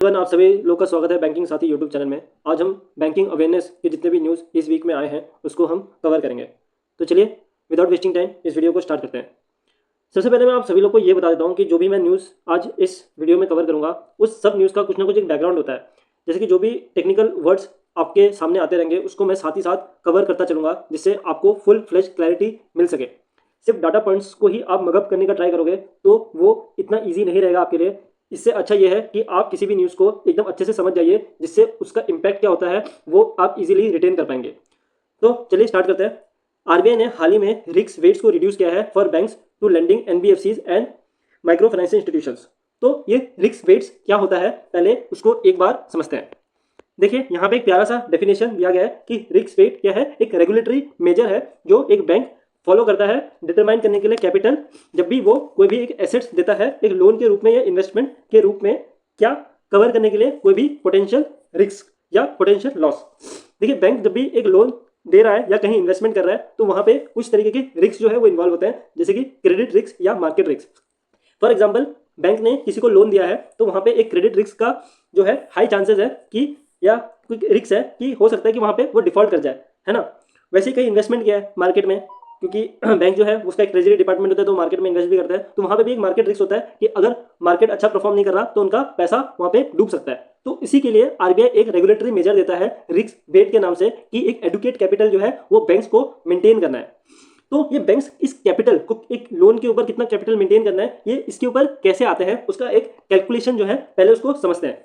आप सभी लोग का स्वागत है बैंकिंग साथी यूट्यूब चैनल में। आज हम बैंकिंग अवेयरनेस के जितने भी न्यूज़ इस वीक में आए हैं उसको हम कवर करेंगे। तो चलिए विदाउट वेस्टिंग टाइम इस वीडियो को स्टार्ट करते हैं। सबसे पहले मैं आप सभी लोग को ये बता देता हूँ कि जो भी मैं न्यूज़ आज इस वीडियो में कवर करूँगा उस सब न्यूज़ का कुछ ना कुछ एक बैकग्राउंड होता है। जैसे कि जो भी टेक्निकल वर्ड्स आपके सामने आते रहेंगे उसको मैं साथ ही साथ कवर करता चलूँगा जिससे आपको फुल फ्लेज क्लैरिटी मिल सके। सिर्फ डाटा पॉइंट्स को ही आप मगअप करने का ट्राई करोगे तो वो इतना ईजी नहीं रहेगा आपके लिए। इससे अच्छा ये है कि आप किसी भी न्यूज़ को एकदम अच्छे से समझ जाइए जिससे उसका इम्पैक्ट क्या होता है वो आप इजीली रिटेन कर पाएंगे। तो चलिए स्टार्ट करते हैं। आरबीआई ने हाल ही में रिस्क वेट्स को रिड्यूस किया है for banks to lending NBFCs and micro financial institutions. तो ये रिस्क वेट्स क्या होता है पहले उसको एक बार समझते हैं। देखिए यहाँ पे एक प्यारा सा डेफिनेशन दिया गया है कि रिस्क वेट क्या है। एक रेगुलेटरी मेजर है जो एक बैंक फॉलो करता है डिटरमाइन करने के लिए कैपिटल जब भी वो कोई भी एक एसेट्स देता है एक लोन के रूप में या इन्वेस्टमेंट के रूप में क्या कवर करने के लिए कोई भी पोटेंशियल रिस्क या पोटेंशियल लॉस। देखिए बैंक जब भी एक लोन दे रहा है या कहीं इन्वेस्टमेंट कर रहा है तो वहां पे कुछ तरीके के रिस्क जो है वो इन्वॉल्व होते हैं जैसे कि क्रेडिट रिस्क या market risk. For example bank ने किसी को लोन दिया है तो वहां पे एक क्रेडिट रिस्क का जो है हाई चांसेस है कि या कोई रिस्क है कि हो सकता है कि वहां पे वो डिफॉल्ट कर जाए, है ना। वैसे ही कहीं इन्वेस्टमेंट किया है मार्केट में क्योंकि बैंक जो है उसका एक ट्रेजरी डिपार्टमेंट होता है तो मार्केट में इन्वेस्ट भी करता है तो वहां पे भी एक मार्केट रिस्क होता है कि अगर मार्केट अच्छा परफॉर्म नहीं कर रहा तो उनका पैसा वहां पे डूब सकता है। तो इसी के लिए आरबीआई एक रेगुलेटरी मेजर देता है रिस्क वेट के नाम से कि एक एडुकेट कैपिटल जो है वो बैंक्स को मेंटेन करना है। तो ये बैंक्स इस कैपिटल को एक लोन के ऊपर कितना कैपिटल मेंटेन करना है ये इसके ऊपर कैसे आते हैं उसका एक कैलकुलेशन जो है पहले उसको समझते हैं।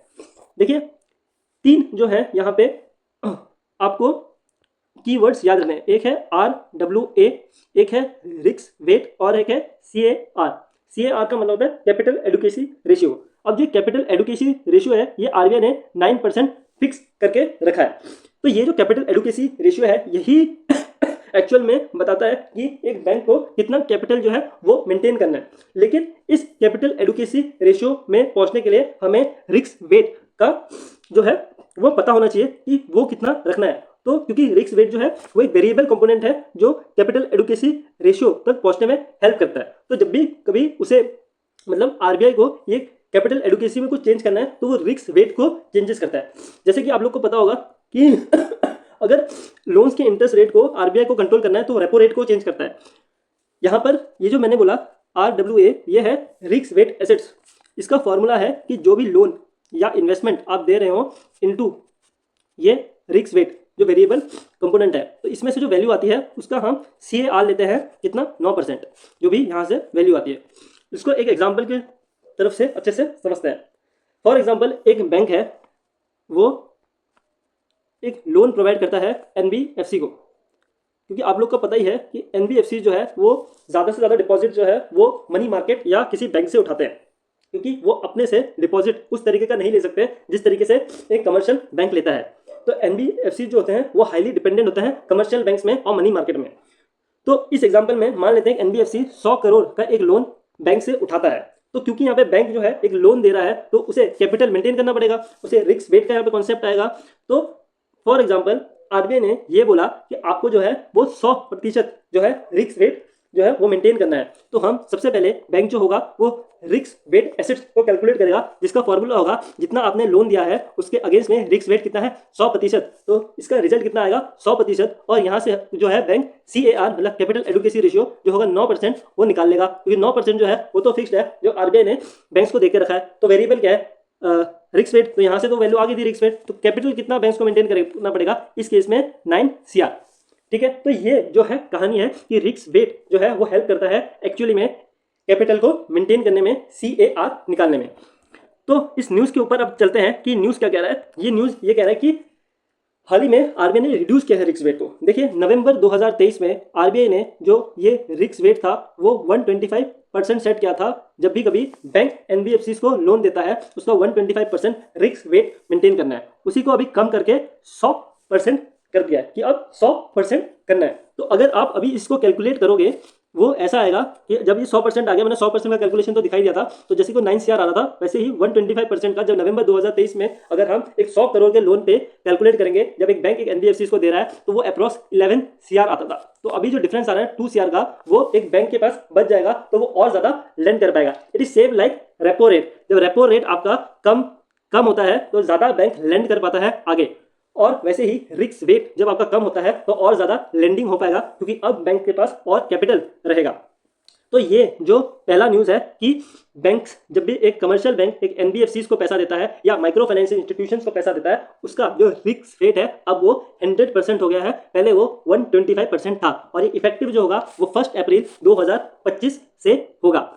देखिए तीन जो है यहाँ पे आपको कीवर्ड्स याद रखने हैं। एक है RWA, एक है रिस्क वेट और एक है CAR। CAR का मतलब है कैपिटल एडुकेसी रेशियो। अब जो कैपिटल एडुकेसी रेशियो है ये आरबीआई ने 9% फिक्स करके रखा है। तो ये जो कैपिटल एडुकेसी रेशियो है यही एक्चुअल में बताता है कि एक बैंक को कितना कैपिटल जो है वो मेंटेन करना है। लेकिन इस कैपिटल एडुकेसी रेशियो में पहुंचने के लिए हमें रिस्क वेट का जो है वो पता होना चाहिए कि वो कितना रखना है। तो क्योंकि रिस्क वेट जो है वो एक वेरिएबल कंपोनेंट है जो कैपिटल एडुकेसी रेशियो तक पहुंचने में हेल्प करता है। तो जब भी कभी उसे मतलब आरबीआई को ये कैपिटल एडुकेसी में कुछ चेंज करना है तो वो रिस्क वेट को चेंजेस करता है। जैसे कि आप लोग को पता होगा कि अगर लोन्स के इंटरेस्ट रेट को आरबीआई को कंट्रोल करना है तो रेपो रेट को चेंज करता है। यहाँ पर ये जो मैंने बोला RWA ये है रिस्क वेट एसेट्स। इसका फॉर्मूला है कि जो भी लोन या इन्वेस्टमेंट आप दे रहे हो इनटू ये रिस्क वेट जो वेरिएबल कंपोनेंट है तो इसमें से जो वैल्यू आती है उसका हम CAR लेते हैं कितना 9% जो भी यहाँ से वैल्यू आती है। इसको एक एग्जांपल की तरफ से अच्छे से समझते हैं। फॉर एग्जांपल एक बैंक है वो एक लोन प्रोवाइड करता है NBFC को क्योंकि आप लोग को पता ही है कि NBFC जो है वो ज़्यादा से ज़्यादा डिपॉजिट जो है वो मनी मार्केट या किसी बैंक से उठाते हैं क्योंकि वो अपने से डिपॉजिट उस तरीके का नहीं ले सकते जिस तरीके से एक कमर्शियल बैंक लेता है। तो NBFC जो होते हैं वो हाईली डिपेंडेंट होते हैं कमर्शियल बैंक्स में और मनी मार्केट में। तो इस एग्जांपल में मान लेते हैं NBFC 100 करोड़ का एक लोन बैंक से उठाता है। तो क्योंकि यहाँ पे बैंक जो है एक लोन दे रहा है तो उसे कैपिटल मेंटेन करना पड़ेगा, उसे रिस्क वेट का यहाँ पे कॉन्सेप्ट आएगा। तो फॉर एग्जाम्पल आरबीआई ने ये बोला कि आपको जो है वो 100% जो है रिस्क वेट जो है वो मेंटेन करना है। तो हम सबसे पहले बैंक जो होगा वो रिस्क वेट एसेट्स को कैलकुलेट करेगा जिसका फॉर्मूला होगा जितना आपने लोन दिया है उसके अगेंस्ट में रिस्क वेट कितना है 100%। तो इसका रिजल्ट कितना आएगा 100% और यहाँ से जो है बैंक CAR मतलब कैपिटल एडुकेसी रेशियो जो होगा 9% वो निकाल लेगा क्योंकि 9% जो है वो तो फिक्स्ड है जो आरबीआई ने बैंक्स को देके रखा है। तो वेरिएबल क्या है रिस्क वेट। तो यहाँ से तो वैल्यू आ गई थी रिस्क वेट तो कैपिटल कितना बैंक्स को मेंटेन करना पड़ेगा इस केस में 9 CR। ठीक है तो ये जो है कहानी है कि रिस्क वेट जो है वो हेल्प करता है एक्चुअली में कैपिटल को मेंटेन करने में CAR निकालने में। तो इस न्यूज़ के ऊपर अब चलते हैं कि न्यूज़ क्या कह रहा है। ये न्यूज़ ये कह रहा है कि हाल ही में आरबीआई ने रिड्यूस किया है रिस्क वेट को। देखिए नवंबर 2023 में आरबीआई ने जो ये रिस्क वेट था वो 125% सेट किया था। जब भी कभी बैंक NBFCs को लोन देता है उसका 125% रिस्क वेट मेंटेन करना है। उसी को अभी कम करके 100% कर दिया है कि अब 100% करना है। तो अगर आप अभी इसको कैलकुलेट करोगे वो ऐसा आएगा कि जब ये 100% आ गया, मैंने 100% का कैलकुलेशन तो दिखाई दिया था, तो जैसे को 9 CR आ रहा था वैसे ही 125% का जब नवंबर 2023 में अगर हम एक 100 करोड़ के लोन पे कैलकुलेट करेंगे जब एक बैंक एक NBFC को दे रहा है तो वो अप्रॉक्स 11 CR आता था। तो अभी जो डिफरेंस आ रहा है 2 CR का वो एक बैंक के पास बच जाएगा तो वो और ज्यादा लेंड कर पाएगा। It is same like repo rate. जब रेपो रेट आपका कम होता है तो ज़्यादा बैंक लेंड कर पाता है आगे, और वैसे ही रिस्क वेट जब आपका कम होता है तो और ज़्यादा लेंडिंग हो पाएगा, क्योंकि अब बैंक के पास और कैपिटल रहेगा। तो ये जो पहला न्यूज़ है कि बैंक्स जब भी एक कमर्शियल बैंक एक एनबीएफसीज को पैसा देता है या माइक्रो फाइनेंशियल इंस्टीट्यूशंस को पैसा देता है, उसका जो रिस्क रेट है अब वो 100% हो गया है, पहले वो 125% था, और ये इफेक्टिव जो होगा वो 1 अप्रैल 2025 से होगा।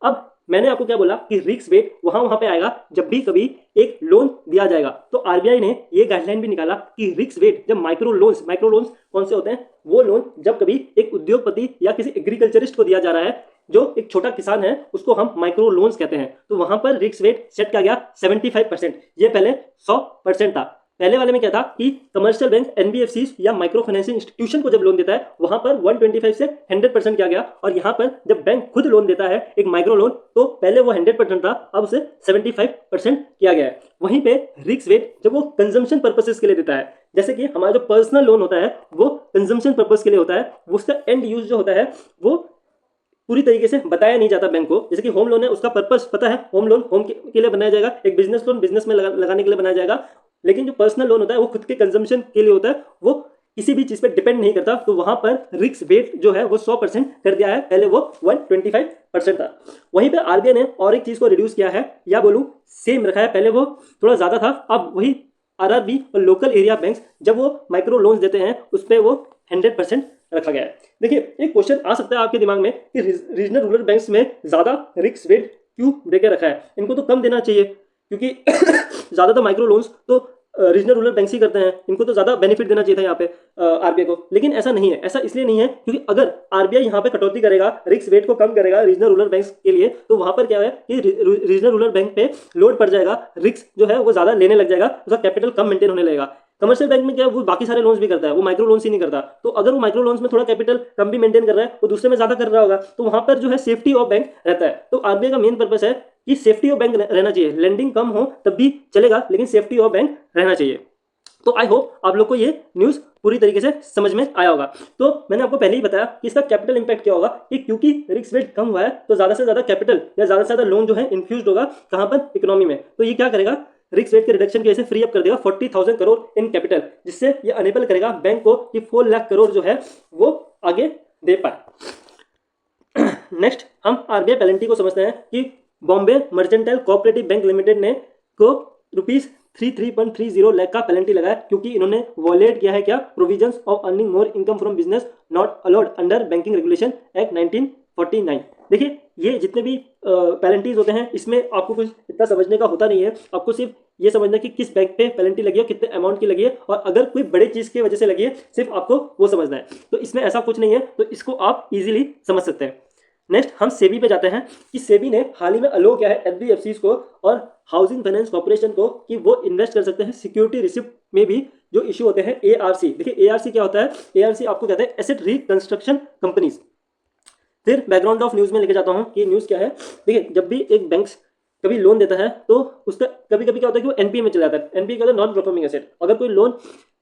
अब मैंने आपको क्या बोला कि रिस्क वेट वहां पे आएगा जब भी कभी एक लोन दिया जाएगा। तो आरबीआई ने ये गाइडलाइन भी निकाला कि रिस्क वेट जब माइक्रो लोन्स कौन से होते हैं, वो लोन जब कभी एक उद्योगपति या किसी एग्रीकल्चरिस्ट को दिया जा रहा है, जो एक छोटा किसान है, उसको हम माइक्रो लोन्स कहते हैं, तो वहां पर रिस्क वेट सेट किया गया 75%। ये पहले 100% था। पहले वाले में क्या था कि कमर्शियल बैंक एनबीएफसी या माइक्रो फाइनेंशियल इंस्टीट्यूशन को जब लोन देता है वहां पर 125 से 100% किया गया, और यहां पर जब बैंक खुद लोन देता है एक माइक्रो लोन तो पहले वो 100% था, अब उसे 75% किया गया है। वहीं पे रिस्क वेट जब वो कंजम्पशन पर्पसेस के लिए देता है, जैसे कि हमारा जो पर्सनल लोन होता है वो कंजम्पशन पर्पस के लिए होता है, उसका एंड यूज जो होता है वो पूरी तरीके से बताया नहीं जाता बैंक को। जैसे कि होम लोन है, उसका पर्पस पता है, होम लोन होम के लिए बनाया जाएगा, एक बिजनेस लोन बिजनेस में लगाने के लिए बनाया जाएगा, लेकिन जो पर्सनल लोन होता है वो खुद के कंजम्पशन के लिए होता है, वो किसी भी चीज पे डिपेंड नहीं करता। तो वहां पर रिस्क वेट जो है वो 100% कर दिया है, पहले वो 125% था। वहीं पे आरबीआई ने और एक चीज को रिड्यूस किया है, या बोलूं सेम रखा है, पहले वो थोड़ा ज्यादा था, अब वही आरआरबी और लोकल एरिया बैंक्स जब वो माइक्रो लोन्स देते हैं उस पर वो 100% रखा गया है। देखिए एक क्वेश्चन आ सकता है आपके दिमाग में कि रीजनल रूरल बैंक्स में ज्यादा रिस्क वेट क्यों देके रखा है, इनको तो कम देना चाहिए, क्योंकि ज्यादातर माइक्रो लोन्स तो रीजनल रूरल बैंक्स ही करते हैं, इनको तो ज्यादा बेनिफिट देना चाहिए था यहाँ पे आरबीआई को। लेकिन ऐसा नहीं है, ऐसा इसलिए नहीं है क्योंकि अगर आरबीआई यहाँ पे कटौती करेगा, रिस्क वेट को कम करेगा रीजनल रूरल बैंक्स के लिए, तो वहां पर क्या है कि रीजनल रूरल बैंक पे लोड पड़ जाएगा, रिस्क जो है वो ज्यादा लेने लग जाएगा, उसका कैपिटल कम मेंटेन होने लगेगा। कमर्शियल बैंक में क्या है, वो बाकी सारे लोन्स भी करता है, वो माइक्रो लोन्स ही नहीं करता। तो अगर वो माइक्रो लोन्स में थोड़ा कैपिटल कम भी मेंटेन कर रहा है, वो दूसरे में ज्यादा कर रहा होगा, तो वहां पर जो है सेफ्टी ऑफ बैंक रहता है। तो आरबीआई का मेन पर्पस है कि सेफ्टी ऑफ बैंक रहना चाहिए, लेंडिंग कम हो तब भी चलेगा, लेकिन सेफ्टी ऑफ बैंक रहना चाहिए। तो आई होप आप लोग को ये न्यूज़ पूरी तरीके से समझ में आया होगा। तो मैंने आपको पहले ही बताया कि इसका कैपिटल इंपैक्ट क्या होगा, कि क्योंकि रिस्क वेट कम हुआ है तो ज्यादा से ज्यादा कैपिटल या ज्यादा से ज्यादा लोन जो है इन्फ्यूज्ड होगा कहां पर, इकोनॉमी में। तो ये क्या करेगा, रिस्क वेट के रिडक्शन की वजह से फ्री अप कर देगा 40,000 करोड़ इन कैपिटल, जिससे ये अनेबल करेगा बैंक को कि 4 लाख करोड़ जो है वो आगे दे पाए। नेक्स्ट हम आरबीआई पेनल्टी को समझते हैं कि Bombay mercantile cooperative bank limited ने को ₹33.30 लाख का पेनल्टी लगाया, क्योंकि इन्होंने वॉलेट किया है क्या, provisions of earning more income from business not allowed under banking regulation act 1949। देखिए ये जितने भी पेनल्टीज होते हैं इसमें आपको कुछ इतना समझने का होता नहीं है, आपको सिर्फ ये समझना कि किस बैंक पे पेनल्टी लगी है, कितने अमाउंट की लगी है, और अगर कोई बड़ी चीज की वजह से लगी है सिर्फ आपको वो समझना है। तो इसमें ऐसा कुछ नहीं है, तो इसको आप इजीली समझ सकते हैं। नेक्स्ट हम सेबी पे जाते हैं कि सेबी ने हाल ही में अलो किया है एनबीएफसी को और हाउसिंग फाइनेंस कॉर्पोरेशन को कि वो इन्वेस्ट कर सकते हैं सिक्योरिटी रिसिप्ट में भी जो इशू होते हैं एआरसी। देखिए एआरसी क्या होता है, एआरसी आपको कहते हैं एसेट रिकंस्ट्रक्शन कंपनीज। फिर बैकग्राउंड ऑफ न्यूज में लेके जाता हूँ कि न्यूज क्या है। देखिए जब भी एक बैंक कभी लोन देता है तो उसका कभी कभी क्या होता है कि वो एनपीए में चला जाता है। एनपीए क्या होता है, नॉन परफॉर्मिंग एसेट। अगर कोई लोन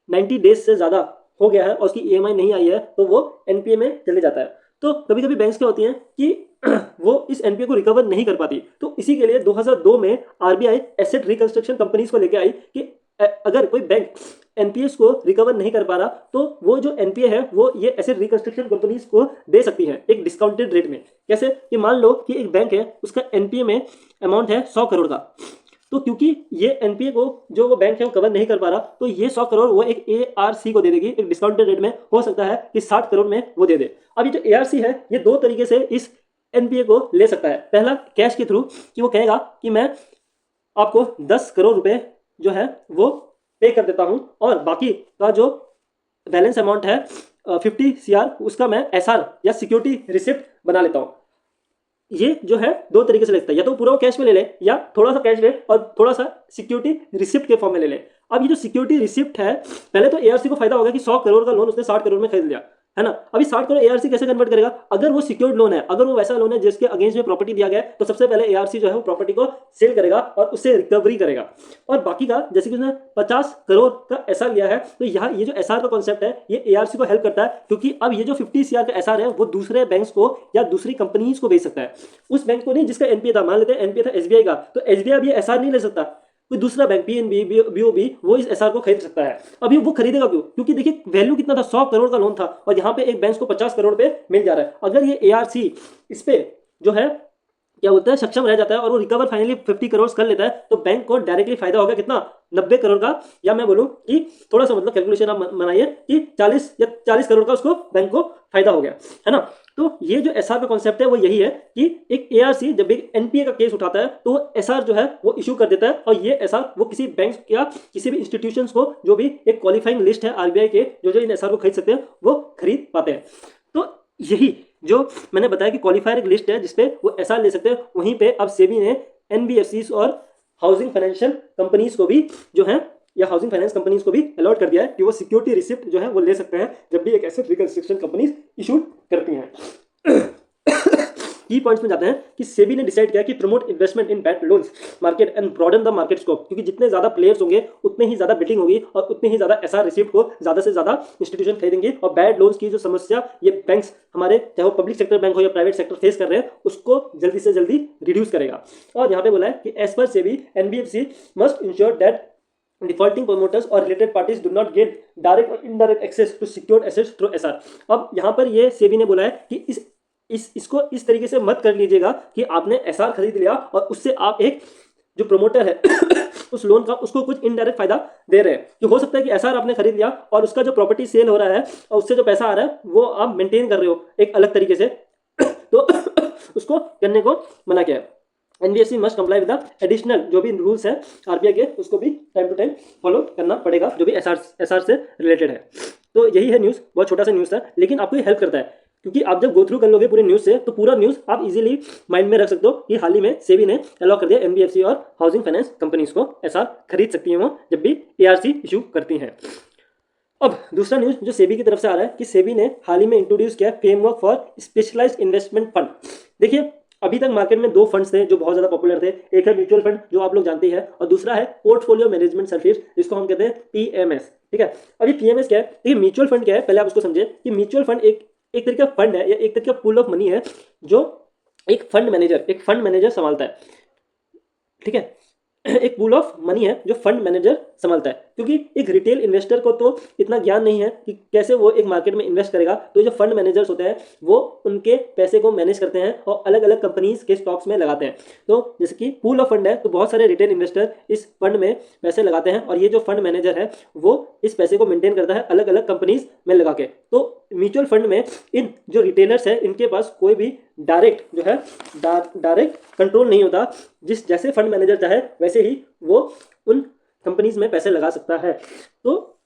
90 डेज से ज्यादा हो गया है और उसकी ईएमआई नहीं आई है तो वो एनपीए में चले जाता है। तो कभी कभी बैंक्स क्या होती हैं कि वो इस एनपीए को रिकवर नहीं कर पाती, तो इसी के लिए 2002 में आरबीआई एसेट रिकंस्ट्रक्शन कंपनीज को लेके आई कि अगर कोई बैंक एनपीएस को रिकवर नहीं कर पा रहा तो वो जो एनपीए है वो ये एसेट रिकंस्ट्रक्शन कंपनीज को दे सकती है एक डिस्काउंटेड रेट में। कैसे कि मान लो कि एक बैंक है, उसका एनपीए में अमाउंट है 100 करोड़ का, तो क्योंकि ये एनपीए को जो वो बैंक है वो कवर नहीं कर पा रहा, तो ये 100 करोड़ वो एक एआरसी को दे देगी एक डिस्काउंटेड रेट में। हो सकता है कि 60 करोड़ में वो दे दे। अब ये जो एआरसी है ये दो तरीके से इस एनपीए को ले सकता है। पहला कैश के थ्रू, कि वो कहेगा कि मैं आपको 10 करोड़ रुपए जो है वो पे कर देता हूं और बाकी का जो बैलेंस अमाउंट है 50 CR उसका मैं एसआर या सिक्योरिटी रिसिप्ट बना लेता हूं। ये जो है दो तरीके से लगता है, या तो पूरा वो कैश में ले ले या थोड़ा सा कैश ले और थोड़ा सा सिक्योरिटी रिसिप्ट के फॉर्म में ले ले। अब ये जो सिक्योरिटी रिसिप्ट है, पहले तो एआरसी को फायदा होगा कि 100 करोड़ का लोन उसने 60 करोड़ में खरीद लिया, है ना। अभी 60 करोड़ एआरसी कैसे कन्वर्ट करेगा, अगर वो सिक्योर्ड लोन है, अगर वो वैसा लोन है जिसके अगेंस्ट में प्रॉपर्टी दिया गया है, तो सबसे पहले एआरसी जो है वो प्रॉपर्टी को सेल करेगा और उससे रिकवरी करेगा। और बाकी का जैसे कि उसने 50 करोड़ का एसआर लिया है, तो यहाँ ये जो एसआर का कॉन्सेप्ट है ये एआरसी को हेल्प करता है, क्योंकि अब ये जो 50 CR का एसआर है वो दूसरे बैंक्स को या दूसरी कंपनीज को बेच सकता है। उस बैंक को नहीं जिसका एनपीए था, मान लेते हैं एनपीए था एसबीआई का, तो एसबीआई भी एसआर नहीं ले सकता। कोई दूसरा बैंक पीएनबी बीओबी वो इस एसआर को खरीद सकता है। अभी वो खरीदेगा क्यों? क्योंकि देखिए वैल्यू कितना था, 100 करोड़ का लोन था और यहाँ पे एक बैंक को 50 करोड़ पे मिल जा रहा है। अगर ये एआरसी इस पे जो है क्या बोलते हैं सक्षम रह जाता है और वो रिकवर फाइनली 50 करोड़ कर लेता है तो बैंक को डायरेक्टली फायदा होगा कितना, 90 करोड़ का, या मैं बोलूं कि थोड़ा सा मतलब कैलकुलेशन आप बनाइए कि 40 करोड़ का उसको बैंक को फायदा हो गया, है ना। तो ये जो एसआर का कॉन्सेप्ट है वो यही है कि एक एआरसी जब एक एनपीए का केस उठाता है तो वो एसआर जो है वो इशू कर देता है और ये एसआर वो किसी बैंक या किसी भी इंस्टीट्यूशंस को जो भी एक क्वालिफाइंग लिस्ट है आरबीआई के जो इन एसआर को खरीद सकते हैं वो खरीद पाते हैं। तो यही जो मैंने बताया कि क्वालिफायर एक लिस्ट है जिसपे वो एसआर ले सकते हैं, वहीं पे अब सेबी ने एनबीएफसीज और हाउसिंग फाइनेंशियल कंपनीज को भी जो है या हाउसिंग फाइनेंस कंपनीज को भी अलॉट कर दिया है कि वो सिक्योरिटी रिसिप्ट जो है वो ले सकते हैं जब भी एक एसेट रिकंस्ट्रक्शन कंपनीज इशू करती हैं। की पॉइंट्स में जाते हैं कि सेबी ने डिसाइड किया कि promote investment in bad loans market and broaden the market scope, क्योंकि जितने ज्यादा प्लेयर्स होंगे उतने ही ज्यादा बिडिंग होगी और उतने ही ज्यादा एसआर रिसिप्ट को ज्यादा से ज्यादा इंस्टीट्यूशन खरीदेंगे और बैड लोन्स की जो समस्या ये बैंक्स हमारे चाहे वो पब्लिक सेक्टर बैंक हो या प्राइवेट सेक्टर फेस कर रहे हैं उसको जल्दी से जल्दी रिड्यूस करेगा। और यहाँ पे बोला है कि as per SEBI NBFC must ensure that defaulting promoters or related parties do not get direct or indirect access to secured assets through SR। अब यहाँ पर ये सेबी ने बोला है कि इसको इस तरीके से मत कर लीजिएगा कि आपने एसआर खरीद लिया और उससे आप एक जो प्रोमोटर है उस लोन का उसको कुछ इनडायरेक्ट फायदा दे रहे हैं। कि हो सकता है कि एसआर आपने खरीद लिया और उसका जो प्रॉपर्टी सेल हो रहा है और उससे जो पैसा आ रहा है वो आप मेंटेन कर रहे हो एक अलग तरीके से तो उसको करने को मना किया है। NBFC must comply with the additional जो भी रूल्स है आरबीआई के उसको भी टाइम टू टाइम फॉलो करना पड़ेगा जो भी एसआर से रिलेटेड है। तो यही है न्यूज़, बहुत छोटा सा न्यूज़ था लेकिन आपको ये हेल्प करता है क्योंकि आप जब गो थ्रू कर लोगे पूरे न्यूज़ से तो पूरा न्यूज़ आप इजीली माइंड में रख सकते हो कि हाल ही में सेबी ने अलॉ कर दिया एनबीएफसी और हाउसिंग फाइनेंस कंपनीज को एसआर खरीद सकती हैं वो जब भी एआरसी इशू करती हैं। अब दूसरा न्यूज़ जो सेबी की तरफ से आ रहा है कि सेबी ने हाल ही में इंट्रोड्यूस किया framework for specialised investment fund. देखिए अभी तक मार्केट में दो फंड्स थे जो बहुत ज्यादा पॉपुलर थे, एक है म्यूचुअल फंड जो आप लोग जानते हैं और दूसरा है पोर्टफोलियो मैनेजमेंट सर्विस जिसको हम कहते हैं पीएमएस। ठीक है, अभी पीएमएस क्या है, देखिए म्यूचुअल फंड क्या है पहले आप उसको समझे कि म्यूचुअल फंड एक तरीके का फंड है या एक तरीके का पूल ऑफ मनी है जो एक फंड मैनेजर संभालता है। ठीक है, एक पूल ऑफ मनी है जो फंड मैनेजर संभालता है क्योंकि एक रिटेल इन्वेस्टर को तो इतना ज्ञान नहीं है कि कैसे वो एक मार्केट में इन्वेस्ट करेगा। तो जो फंड मैनेजर्स होते हैं वो उनके पैसे को मैनेज करते हैं और अलग अलग कंपनीज के स्टॉक्स में लगाते हैं। तो जैसे कि पूल ऑफ फंड है तो बहुत सारे रिटेल इन्वेस्टर इस फंड में पैसे लगाते हैं और ये जो फंड मैनेजर है वो इस पैसे को मेंटेन करता है अलग अलग कंपनीज में लगा के। तो म्यूचुअल फंड में इन जो रिटेलर्स है इनके पास कोई भी डायरेक्ट जो है डायरेक्ट कंट्रोल नहीं होता, जिस जैसे फंड मैनेजर चाहे वैसे ही वो उन कंपनीज में पैसे लगा सकता है। तो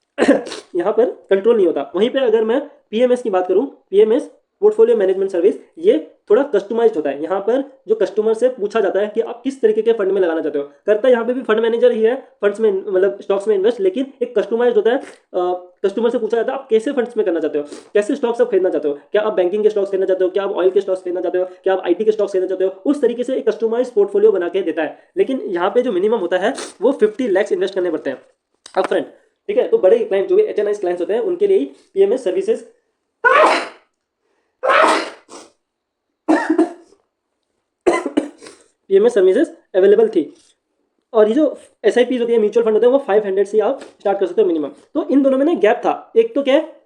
यहाँ पर कंट्रोल नहीं होता। वहीं पे अगर मैं पीएमएस की बात करूँ, पीएमएस पोर्टफोलियो मैनेजमेंट सर्विस, ये थोड़ा कस्टमाइज्ड होता है। यहाँ पर जो कस्टमर से पूछा जाता है कि आप किस तरीके के फंड में लगाना चाहते हो, करता है यहाँ पे भी फंड मैनेजर ही है फंड्स में मतलब स्टॉक्स में इन्वेस्ट, लेकिन एक कस्टमाइज्ड होता है। कस्टमर से पूछा जाता है आप कैसे फंड्स में करना चाहते हो, कैसे स्टॉक्स आप खरीदना चाहते हो, क्या आप बैंकिंग के स्टॉक्स खरीदना चाहते हो, क्या आप ऑयल के स्टॉक्स खरीदना चाहते हो, क्या आप आईटी के स्टॉक्स खरीदना चाहते हो। उस तरीके से एक कस्टमाइज्ड पोर्टफोलियो बना के देता है। लेकिन यहाँ पे जो मिनिमम होता है वो 50 लाख इन्वेस्ट करने पड़ते हैं अपफ्रंट। ठीक है, तो बड़े क्लाइंट जो भी एचएनआई क्लाइंट्स होते हैं उनके लिए PMS services PMS services available थी। और ये जो एसआईपी होती है म्यूचुअल फंड होते हैं वो 500 से आप स्टार्ट कर सकते हो मिनिमम। तो इन दोनों में ना गैप था, एक तो क्या है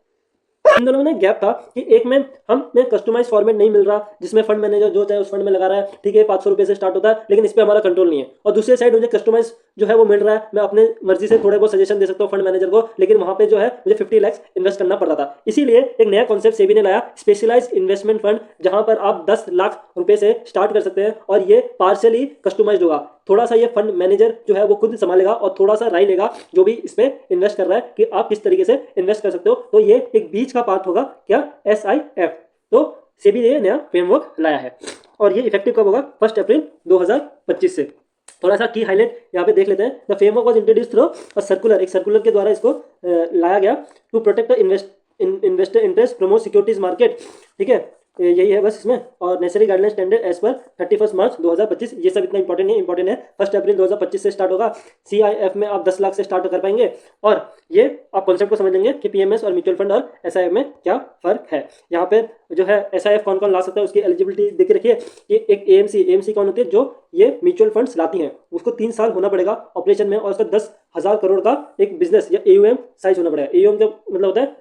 इन दोनों में गैप था कि एक में हमें कस्टमाइज फॉर्मेट नहीं मिल रहा जिसमें फंड मैनेजर जो चाहे उस फंड में लगा रहा है। ठीक है, 500 रुपये से स्टार्ट होता है लेकिन इस पर हमारा कंट्रोल नहीं है। और दूसरी साइड मुझे कस्टमाइज जो है वो मिल रहा है, मैं अपने मर्जी से थोड़े बहुत सजेशन दे सकता हूँ फंड मैनेजर को, लेकिन वहां पे जो है मुझे 50 लाख इन्वेस्ट करना पड़ता था। इसीलिए एक नया कॉन्सेप्ट सेबी ने लाया, स्पेशलाइज इन्वेस्टमेंट फंड, जहां पर आप 10 लाख रुपए से स्टार्ट कर सकते हैं और ये पार्शियली कस्टमाइज्ड होगा। थोड़ा सा ये फंड मैनेजर जो है वो खुद संभालेगा और थोड़ा सा राय लेगा जो भी इसमें इन्वेस्ट कर रहा है कि आप किस तरीके से इन्वेस्ट कर सकते हो। तो ये एक बीच का पार्ट होगा क्या, SIF। तो सेबी ने नया फ्रेमवर्क लाया है और ये इफेक्टिव कब होगा, 1 अप्रैल 2025 से। थोड़ा सा की हाईलाइट यहाँ पे देख लेते हैं। The framework was introduced through a circular, एक सर्कुलर के द्वारा इसको लाया गया to protect investor interest, promote securities market. ठीक है, यही है बस इसमें। और necessary guideline standard as per 31 मार्च 2025, ये सब इतना इंपॉर्टेंट नहीं, इंपॉर्टेंट है 1 अप्रैल 2025 से स्टार्ट होगा। CIF में आप 10 लाख से स्टार्ट कर पाएंगे। और ये आप कॉन्सेप्ट को समझ लेंगे कि PMS और म्यूचुअल फंड और SIF में क्या फर्क है। यहाँ पे जो है SIF कौन कौन ला सकता है उसकी एलिजिबिलिटी देख के रखिए कि एक AMC कौन होती है, जो ये म्यूचुअल फंड्स लाती हैं, उसको 3 साल होना पड़ेगा ऑपरेशन में, और उसका 10,000 करोड़ का एक बिजनेस या AUM साइज होना पड़ेगा। AUM का मतलब होता है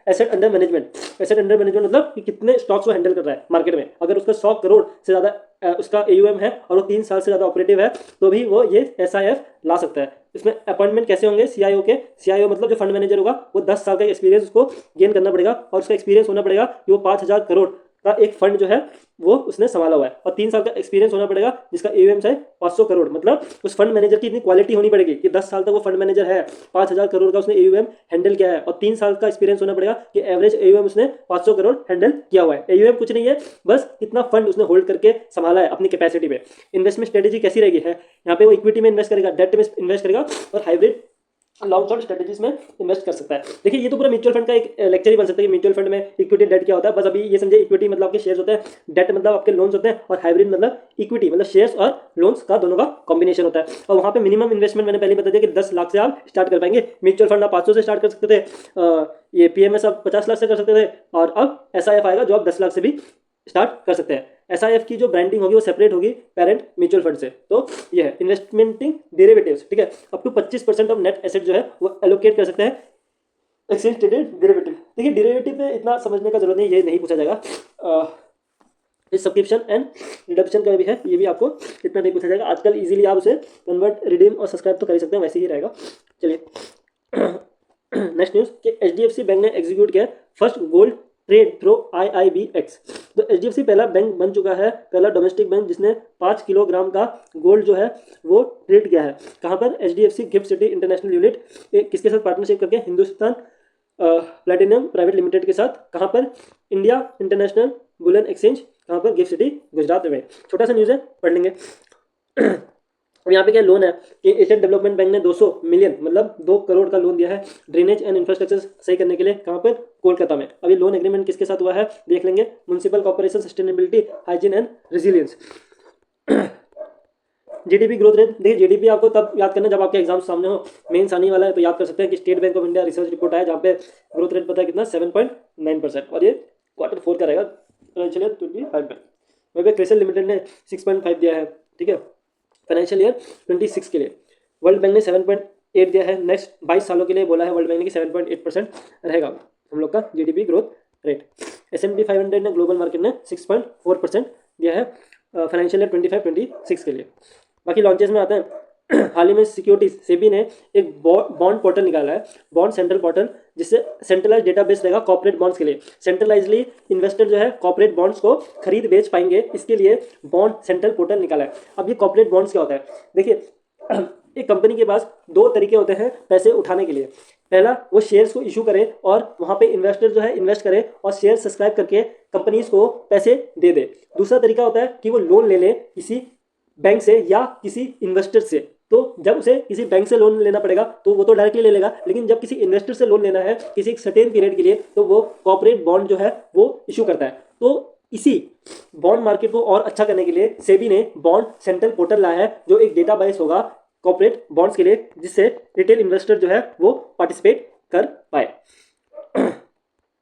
asset under management. Asset under management मतलब कि कितने स्टॉक्स वो हैंडल कर रहा है मार्केट में। अगर उसका 100 करोड़ से ज़्यादा उसका AUM है और वो 3 साल से ज़्यादा ऑपरेटिव है, तो भी वो ये SIF ला सकता है। इसमें अपॉइंटमेंट कैसे होंगे CIO के? CIO मतलब जो फंड मैनेजर होगा वो 10 साल का एक्सपीरियंस उसको गेन करना पड़ेगा, और उसका एक्सपीरियंस होना पड़ेगा कि वो 5,000 करोड़ का एक फंड जो है वो उसने संभाला हुआ है, और 3 साल का एक्सपीरियंस होना पड़ेगा जिसका AUM है 500 करोड़। मतलब उस फंड मैनेजर की इतनी क्वालिटी होनी पड़ेगी कि 10 साल तक वो फंड मैनेजर है, 5,000 करोड़ का उसने AUM हैंडल किया है, और 3 साल का एक्सपीरियंस होना पड़ेगा कि एवरेज AUM उसने 500 करोड़ हैंडल किया हुआ है। AUM कुछ नहीं है, बस कितना फंड उसने होल्ड करके संभाला है अपनी कैपेसिटी पे। इन्वेस्टमेंट स्ट्रेटेजी कैसी रहेगी है, यहाँ पे वो इक्विटी में इन्वेस्ट करेगा, डेट में इन्वेस्ट करेगा, और हाइब्रिड लॉन्ग शॉर्ट स्ट्रेटेजीज में इन्वेस्ट कर सकता है। देखिए ये तो पूरा म्यूचुअल फंड का एक लेक्चर ही बन सकता है कि म्यूचुअल फंड में इक्विटी डेट क्या होता है। बस अभी ये समझे, इक्विटी मतलब आपके शेयर्स होते हैं, डेट मतलब आपके लोन्स होते हैं, और हाइब्रिड मतलब इक्विटी मतलब शेयर्स और लोन्स का दोनों का कॉम्बिनेशन होता है। और वहाँ पे मिनिमम इन्वेस्टमेंट मैंने पहले बता दिया कि 10 लाख से आप स्टार्ट कर पाएंगे। म्यूचुअल फंड आप 500 से स्टार्ट कर सकते थे, ये PMS आप 50 लाख से कर सकते थे, और अब SIF आएगा जो आप 10 लाख से भी स्टार्ट कर सकते हैं। SIF की जो ब्रांडिंग होगी वो सेपरेट होगी पेरेंट म्यूचुअल फंड से। तो ये है इन्वेस्टमेंटिंग डेरिवेटिव्स, ठीक है। Up to 25% of net asset जो है वो एलोकेट कर सकते हैं एक्सचेंज ट्रेडेड डेरिवेटिव। देखिए डेरिवेटिव में इतना समझने का जरूरत नहीं, ये नहीं पूछा जाएगा। इस सब्सक्रिप्शन एंड रिडम्पशन का भी है, ये भी आपको इतना नहीं पूछा जाएगा। आजकल इजीली आप उसे कन्वर्ट, रिडीम और सब्सक्राइब तो कर ही सकते हैं, वैसे ही रहेगा। चलिए नेक्स्ट न्यूज़ कि HDFC बैंक ने एग्जीक्यूट किया first gold trade through IIBX। तो HDFC पहला बैंक बन चुका है, पहला डोमेस्टिक बैंक जिसने 5 किलोग्राम का गोल्ड जो है वो ट्रेड किया है। कहाँ पर? HDFC gift city international unit, किसके साथ पार्टनरशिप करके? हिंदुस्तान प्लेटिनम प्राइवेट लिमिटेड के साथ। कहाँ पर? इंडिया इंटरनेशनल बुलियन एक्सचेंज, कहाँ पर? गिफ्ट सिटी गुजरात में। छोटा सा न्यूज़ है, पढ़ लेंगे। और यहाँ पे क्या लोन है कि एशियन डेवलपमेंट बैंक ने 200 मिलियन मतलब 2 करोड़ का लोन दिया है ड्रेनेज एंड इंफ्रास्ट्रक्चर सही करने के लिए। कहाँ पर? कोलकाता में। अभी लोन एग्रीमेंट किसके साथ हुआ है देख लेंगे। Municipal corporation, sustainability, hygiene and resilience. GDP growth rate, देखिए GDP आपको तब याद करना जब आपके एग्जाम सामने हो, मेंस आने वाला है तो याद कर सकते हैं कि state bank of India research report आया जहाँ पे ग्रोथ रेट पता है कितना 7.9%, और ये Q4 का रहेगा फाइनेंशियल ईयर 25 में। वहीं पे क्रिसल लिमिटेड ने 6.5 दिया है, ठीक है, फाइनेंशियल ईयर 26 के लिए। वर्ल्ड बैंक ने 7.8 दिया है, नेक्स्ट 22 सालों के लिए बोला है वर्ल्ड बैंक ने कि 7.8% रहेगा हम लोग का GDP ग्रोथ रेट। S&P 500 ने, ग्लोबल मार्केट ने 6.4% दिया है फाइनेंशियल ईयर 25-26 के लिए। बाकी लॉन्चेस में आते हैं। हाल ही में सिक्योरिटीज सेबी ने एक बॉन्ड पोर्टल निकाला है, बॉन्ड सेंट्रल पोर्टल, जिससे सेंट्रलाइज डेटाबेस रहेगा कॉर्पोरेट बॉन्ड्स के लिए। सेंट्रलाइजली इन्वेस्टर जो है कॉर्पोरेट बॉन्ड्स को खरीद बेच पाएंगे, इसके लिए बॉन्ड सेंट्रल पोर्टल निकाला है। अब ये कॉर्पोरेट बॉन्ड्स क्या होता है? देखिए एक कंपनी के पास 2 तरीके होते हैं पैसे उठाने के लिए। पहला, वो शेयर्स को इशू करे और वहाँ पे इन्वेस्टर जो है इन्वेस्ट करे और शेयर सब्सक्राइब करके कंपनीज को पैसे दे दे। दूसरा तरीका होता है कि वो लोन ले ले किसी बैंक से या किसी इन्वेस्टर से। तो जब उसे किसी बैंक से लोन लेना पड़ेगा तो वो तो डायरेक्टली ले लेगा, लेकिन जब किसी इन्वेस्टर से लोन लेना है किसी एक सर्टेन पीरियड के लिए तो वो कॉर्पोरेट बॉन्ड जो है वो इशू करता है। तो इसी बॉन्ड मार्केट को और अच्छा करने के लिए सेबी ने बॉन्ड सेंट्रल पोर्टल लाया है, जो एक डेटाबेस होगा कॉर्पोरेट बॉन्ड्स के लिए, जिससे रिटेल इन्वेस्टर जो है वो पार्टिसिपेट कर पाए।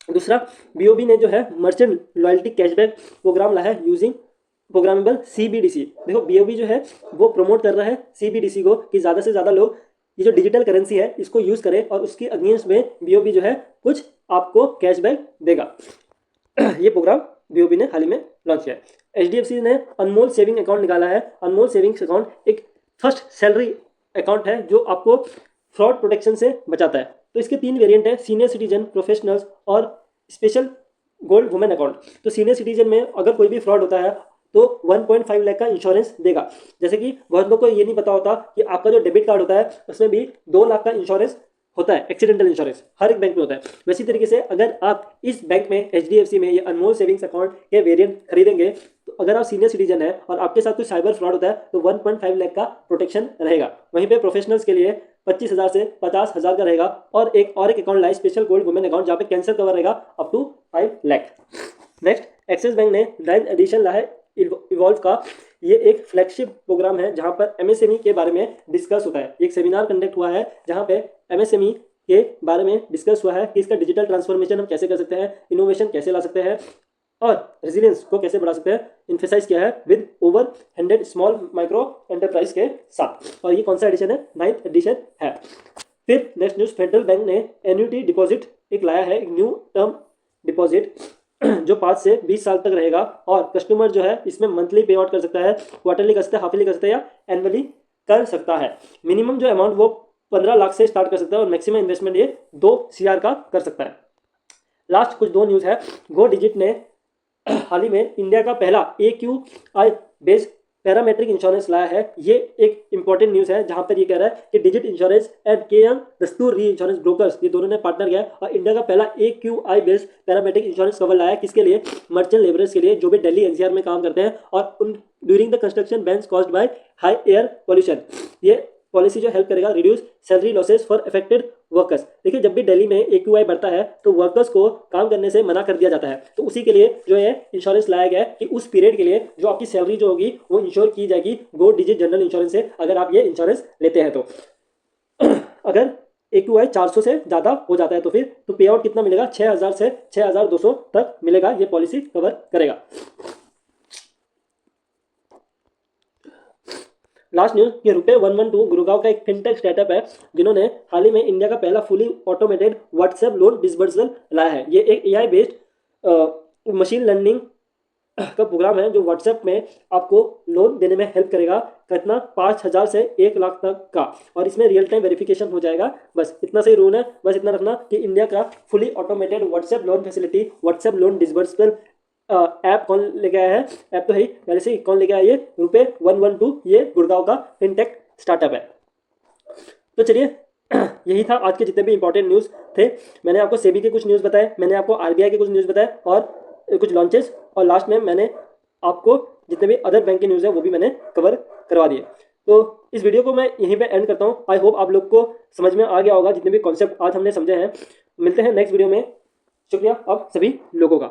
दूसरा, BOB ने जो है मर्चेंट लॉयल्टी कैशबैक प्रोग्राम लाया है यूजिंग प्रोग्रामेबल CBDC। देखो BOB जो है वो प्रमोट कर रहा है CBDC को कि ज़्यादा से ज़्यादा लोग ये जो डिजिटल करेंसी है इसको यूज़ करें, और उसके अगेंस्ट में BOB जो है कुछ आपको कैशबैक देगा। ये प्रोग्राम BOB ने हाल ही में लॉन्च किया है। HDFC ने अनमोल सेविंग अकाउंट निकाला है। अनमोल सेविंग्स अकाउंट एक फर्स्ट सैलरी अकाउंट है जो आपको फ्रॉड प्रोटेक्शन से बचाता है। तो इसके 3 वेरिएंट है, सीनियर सिटीजन, प्रोफेशनल्स और स्पेशल गोल्ड वुमेन अकाउंट। तो सीनियर सिटीजन में अगर कोई भी फ्रॉड होता है तो 1.5 लाख का इंश्योरेंस देगा। जैसे कि बहुत लोग को ये नहीं पता होता कि आपका जो डेबिट कार्ड होता है उसमें भी 2 लाख का इंश्योरेंस होता है, एक्सीडेंटल इंश्योरेंस हर एक बैंक में होता है। वैसी तरीके से अगर आप इस बैंक में HDFC में ये अनमोल सेविंग्स अकाउंट के वेरिएंट खरीदेंगे तो अगर आप सीनियर सिटीजन है और आपके साथ कोई साइबर फ्रॉड होता है तो 1.5 लाख का प्रोटेक्शन रहेगा। वहीं पे प्रोफेशनल्स के लिए 25,000 से 50,000 का रहेगा, और एक account life special gold women account जहाँ पे कैंसर कवर रहेगा up to 5 lakh. Next, Axis bank ने 9th एडिशन लाया है इवॉल्व का। ये एक फ्लैगशिप प्रोग्राम है जहां पर एमएसएमई के बारे में डिस्कस होता है। एक सेमिनार कंडक्ट हुआ है जहां पे एमएसएमई के बारे में डिस्कस हुआ है कि इसका डिजिटल ट्रांसफॉर्मेशन हम कैसे कर सकते हैं, इनोवेशन कैसे ला सकते हैं और रेजिलियंस को कैसे बढ़ा सकते हैं। इन्फेसाइज किया है with over 100 small micro enterprise के साथ। और ये कौन सा एडिशन है? 9th एडिशन है। फिर नेक्स्ट न्यूज, फेडरल बैंक ने एन्युटी डिपॉजिट एक लाया है, एक न्यू टर्म डिपॉजिट जो 5 से 20 साल तक रहेगा और कस्टमर जो है इसमें मंथली पे आउट कर सकता है, क्वार्टरली कर सकता है, हाफली कर सकता है या एनुअली कर सकता है। मिनिमम जो अमाउंट वो 15 लाख से स्टार्ट कर सकता है और मैक्सिमम इन्वेस्टमेंट ये 2 CR का कर सकता है। लास्ट कुछ 2 न्यूज़ है। गो डिजिट ने हाल ही में इंडिया का पहला AQI बेस्ड पैरामेट्रिक इंश्योरेंस लाया है। ये एक इंपॉर्टेंट न्यूज़ है जहां पर ये कह रहा है कि डिजिट इंश्योरेंस एंड KM दस्तूर री इंश्योरेंस ब्रोकर्स, ये दोनों ने पार्टनर किया है और इंडिया का पहला AQI based parametric insurance cover लाया है। किसके लिए? मर्चेंट लेबरर्स के लिए जो भी दिल्ली NCR में काम करते हैं और उन during the construction bans caused by high air pollution. ये पॉलिसी जो हेल्प करेगा reduce salary losses for affected workers. देखिए जब भी दिल्ली में AQI बढ़ता है तो वर्कर्स को काम करने से मना कर दिया जाता है, तो उसी के लिए जो है इंश्योरेंस लाया गया है कि उस पीरियड के लिए जो आपकी सैलरी जो होगी वो इंश्योर की जाएगी गो डिजिट जनरल इंश्योरेंस से, अगर आप ये इंश्योरेंस लेते हैं तो। अगर AQI 400 से ज़्यादा हो जाता है तो फिर तो पे आउट कितना मिलेगा? 6000 से 6200 तक मिलेगा। ये पॉलिसी कवर करेगा। लास्ट न्यूज, ये Rupee112 गुड़गांव का एक फिनटेक स्टार्टअप है जिन्होंने हाल ही में इंडिया का पहला fully automated WhatsApp loan disbursal लाया है। ये एक AI बेस्ड मशीन लर्निंग का प्रोग्राम है जो व्हाट्सएप में आपको लोन देने में हेल्प करेगा। कितना? 5000 से 1 लाख तक का, और इसमें रियल टाइम वेरिफिकेशन हो जाएगा। बस इतना सही रूल है। बस इतना रखना कि इंडिया का fully automated WhatsApp loan facility, WhatsApp loan disbursal app कौन लेके आया है? ऐप तो है ही पहले से ही। कौन लेके आया? ये Rupee112, ये गुड़गांव का फिनटेक स्टार्टअप है। तो चलिए यही था आज के जितने भी इंपॉर्टेंट न्यूज़ थे। मैंने आपको सेबी के कुछ न्यूज़ बताए, मैंने आपको RBI के कुछ न्यूज़ बताए और कुछ लॉन्चेस, और लास्ट में मैंने आपको जितने भी अदर बैंक के न्यूज़ है वो भी मैंने कवर करवा दिए। तो इस वीडियो को मैं यहीं पे एंड करता हूँ। आई होप आप लोग को समझ में आ गया होगा जितने भी कॉन्सेप्ट आज हमने समझे हैं। मिलते हैं नेक्स्ट वीडियो में। शुक्रिया आप सभी लोगों का।